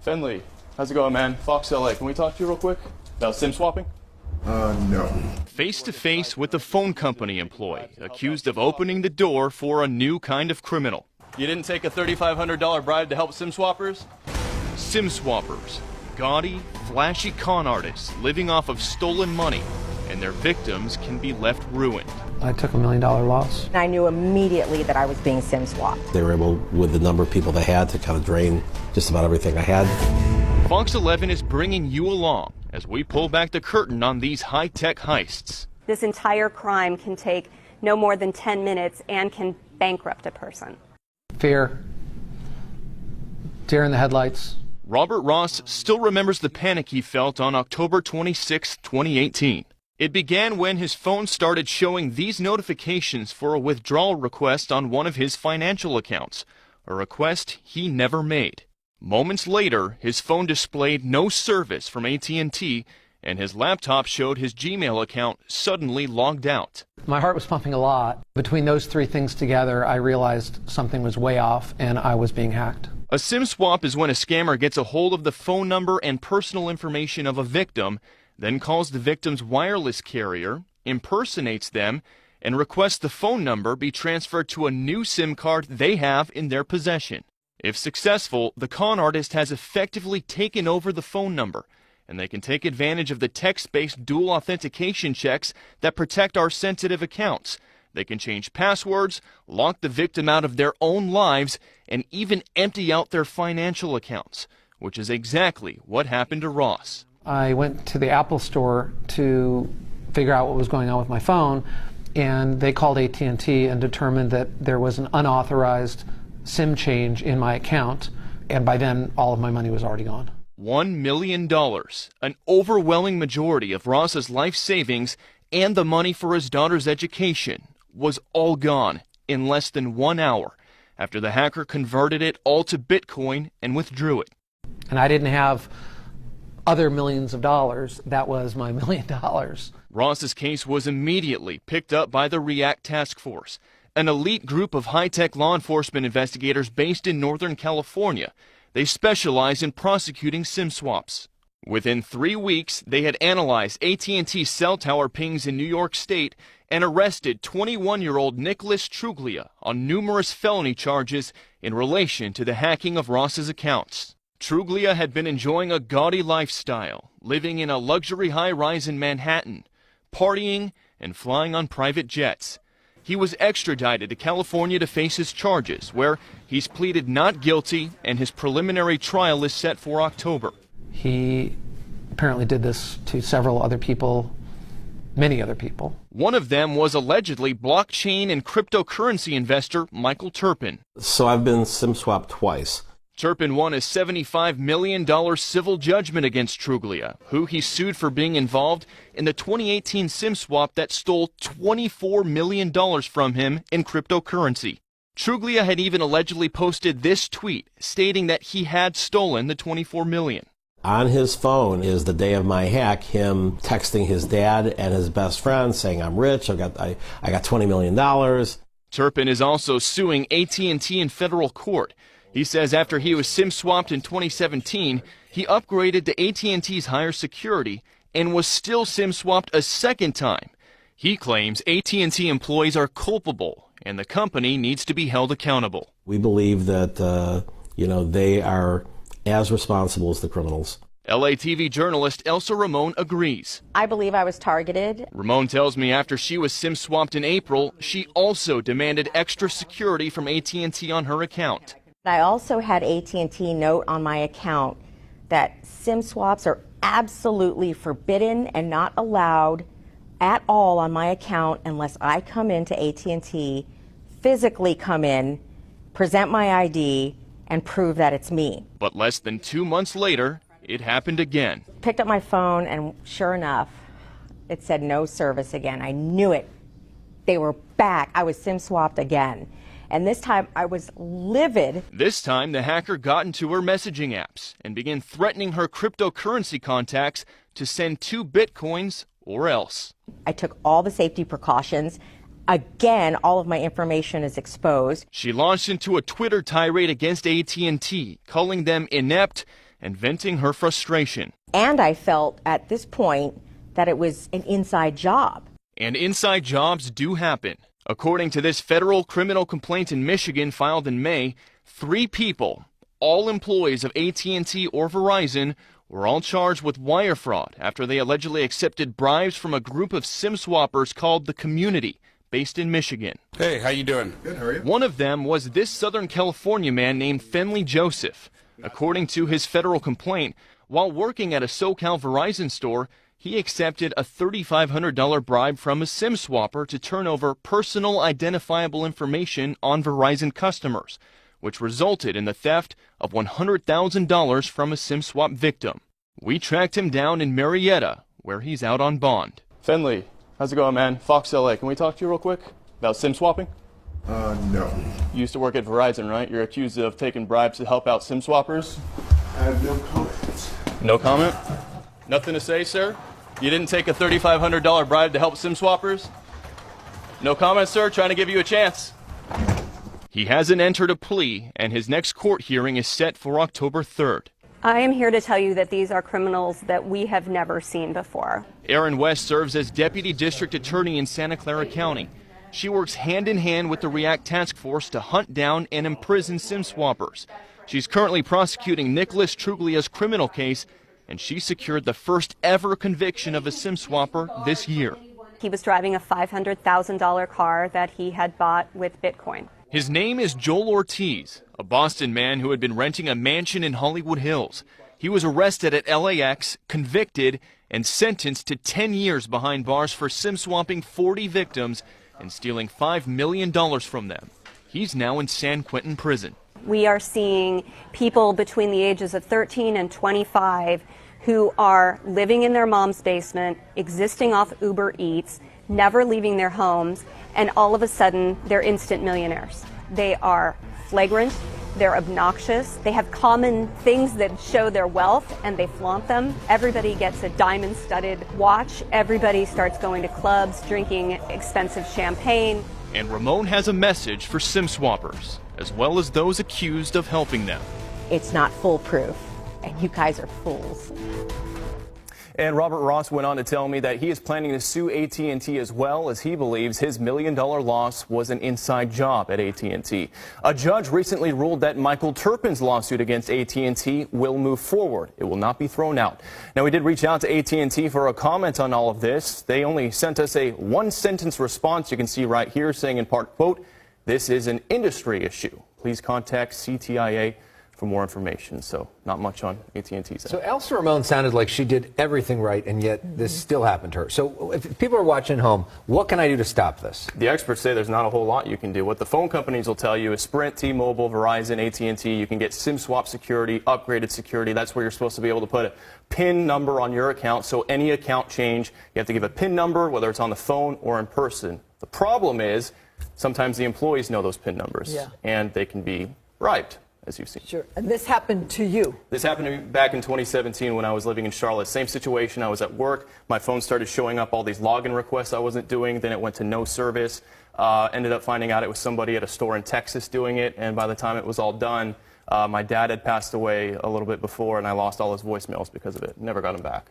Finley, how's it going, man? Fox LA, can we talk to you real quick about SIM swapping? No. Face to face with a phone company employee accused of opening the door for a new kind of criminal. You didn't take a $3,500 bribe to help SIM swappers? SIM swappers, gaudy, flashy con artists living off of stolen money, and their victims can be left ruined. I took $1 million loss. I knew immediately that I was being SIM swapped. They were able, with the number of people they had, to kind of drain just about everything I had. Fox 11 is bringing you along as we pull back the curtain on these high-tech heists. This entire crime can take no more than 10 minutes and can bankrupt a person. Fear, deer in the headlights. Robert Ross still remembers the panic he felt on October 26, 2018. It began when his phone started showing these notifications for a withdrawal request on one of his financial accounts, a request he never made. Moments later, his phone displayed no service from AT&T, and his laptop showed his Gmail account suddenly logged out. My heart was pumping a lot. Between those three things together, I realized something was way off and I was being hacked. A SIM swap is when a scammer gets a hold of the phone number and personal information of a victim, then calls the victim's wireless carrier, impersonates them, and requests the phone number be transferred to a new SIM card they have in their possession. If successful, the con artist has effectively taken over the phone number, and they can take advantage of the text-based dual authentication checks that protect our sensitive accounts. They can change passwords, lock the victim out of their own lives, and even empty out their financial accounts, which is exactly what happened to Ross. I went to the Apple store to figure out what was going on with my phone, and they called AT&T and determined that there was an unauthorized SIM change in my account, and by then all of my money was already gone. $1 million, an overwhelming majority of Ross's life savings and the money for his daughter's education, was all gone in less than 1 hour after the hacker converted it all to Bitcoin and withdrew it. And I didn't have other millions of dollars. That was my $1 million. Ross's case was immediately picked up by the REACT Task Force, an elite group of high-tech law enforcement investigators based in Northern California. They specialize in prosecuting SIM swaps. Within 3 weeks, they had analyzed AT&T cell tower pings in New York State and arrested 21-year-old Nicholas Truglia on numerous felony charges in relation to the hacking of Ross's accounts. Truglia had been enjoying a gaudy lifestyle, living in a luxury high-rise in Manhattan, partying and flying on private jets. He was extradited to California to face his charges, where he's pleaded not guilty and his preliminary trial is set for October. He apparently did this to several other people, many other people. One of them was allegedly blockchain and cryptocurrency investor Michael Turpin. So I've been SIM swapped twice. Turpin won a $75 million civil judgment against Truglia, who he sued for being involved in the 2018 SIM swap that stole $24 million from him in cryptocurrency. Truglia had even allegedly posted this tweet stating that he had stolen the $24 million. On his phone is the day of my hack, him texting his dad and his best friend saying, "I'm rich, I got $20 million. Turpin is also suing AT&T in federal court. He says after he was SIM swapped in 2017, he upgraded to AT&T's higher security and was still SIM swapped a second time. He claims AT&T employees are culpable and the company needs to be held accountable. We believe that, they are as responsible as the criminals. LA TV journalist Elsa Ramon agrees. I believe I was targeted. Ramon tells me after she was SIM swapped in April, she also demanded extra security from AT&T on her account. I also had AT&T note on my account that SIM swaps are absolutely forbidden and not allowed at all on my account unless I come into AT&T, physically come in, present my ID, and prove that it's me. But less than 2 months later, it happened again. Picked up my phone and sure enough, it said no service again. I knew it. They were back. I was SIM swapped again. And this time I was livid. This time the hacker got into her messaging apps and began threatening her cryptocurrency contacts to send 2 Bitcoins or else. I took all the safety precautions. Again, all of my information is exposed. She launched into a Twitter tirade against AT&T, calling them inept and venting her frustration. And I felt at this point that it was an inside job. And inside jobs do happen. According to this federal criminal complaint in Michigan filed in May, 3 people, all employees of AT&T or Verizon, were all charged with wire fraud after they allegedly accepted bribes from a group of SIM swappers called the Community, based in Michigan. Hey, how you doing? Good, how are you? One of them was this Southern California man named Finley Joseph. According to his federal complaint, while working at a SoCal Verizon store, he accepted a $3,500 bribe from a SIM swapper to turn over personal identifiable information on Verizon customers, which resulted in the theft of $100,000 from a SIM swap victim. We tracked him down in Marietta, where he's out on bond. Finley, how's it going, man? Fox LA, can we talk to you real quick about SIM swapping? No. You used to work at Verizon, right? You're accused of taking bribes to help out SIM swappers. I have no comments. No comment? Nothing to say, sir? You didn't take a $3,500 bribe to help SIM swappers? No comment, sir? Trying to give you a chance. He hasn't entered a plea, and his next court hearing is set for October 3rd. I am here to tell you that these are criminals that we have never seen before. Erin West serves as Deputy District Attorney in Santa Clara County. She works hand in hand with the REACT Task Force to hunt down and imprison SIM swappers. She's currently prosecuting Nicholas Truglia's criminal case, and she secured the first ever conviction of a SIM swapper this year. He was driving a $500,000 car that he had bought with Bitcoin. His name is Joel Ortiz, a Boston man who had been renting a mansion in Hollywood Hills. He was arrested at LAX, convicted, and sentenced to 10 years behind bars for SIM swapping 40 victims and stealing $5 million from them. He's now in San Quentin prison. We are seeing people between the ages of 13 and 25 who are living in their mom's basement, existing off Uber Eats, never leaving their homes, and all of a sudden they're instant millionaires. They are flagrant, they're obnoxious, they have common things that show their wealth and they flaunt them. Everybody gets a diamond-studded watch, everybody starts going to clubs, drinking expensive champagne. And Ramon has a message for SIM swappers, as well as those accused of helping them. It's not foolproof, and you guys are fools. And Robert Ross went on to tell me that he is planning to sue AT&T as well, as he believes his $1 million loss was an inside job at AT&T. A judge recently ruled that Michael Turpin's lawsuit against AT&T will move forward. It will not be thrown out. Now, we did reach out to AT&T for a comment on all of this. They only sent us a one-sentence response you can see right here, saying in part, quote, "This is an industry issue. Please contact CTIA for more information." So not much on AT&T. So Elsa Ramon sounded like she did everything right, and yet this still happened to her. So if people are watching at home, what can I do to stop this? The experts say there's not a whole lot you can do. What the phone companies will tell you is Sprint, T-Mobile, Verizon, AT&T, you can get SIM swap security, upgraded security. That's where you're supposed to be able to put a PIN number on your account. So any account change, you have to give a PIN number, whether it's on the phone or in person. The problem is sometimes the employees know those PIN numbers, and they can be bribed, as you've seen. Sure. And this happened to you? This happened to me back in 2017 when I was living in Charlotte. Same situation. I was at work. My phone started showing up all these login requests I wasn't doing. Then it went to no service. Ended up finding out it was somebody at a store in Texas doing it. And by the time it was all done, my dad had passed away a little bit before, and I lost all his voicemails because of it. Never got him back.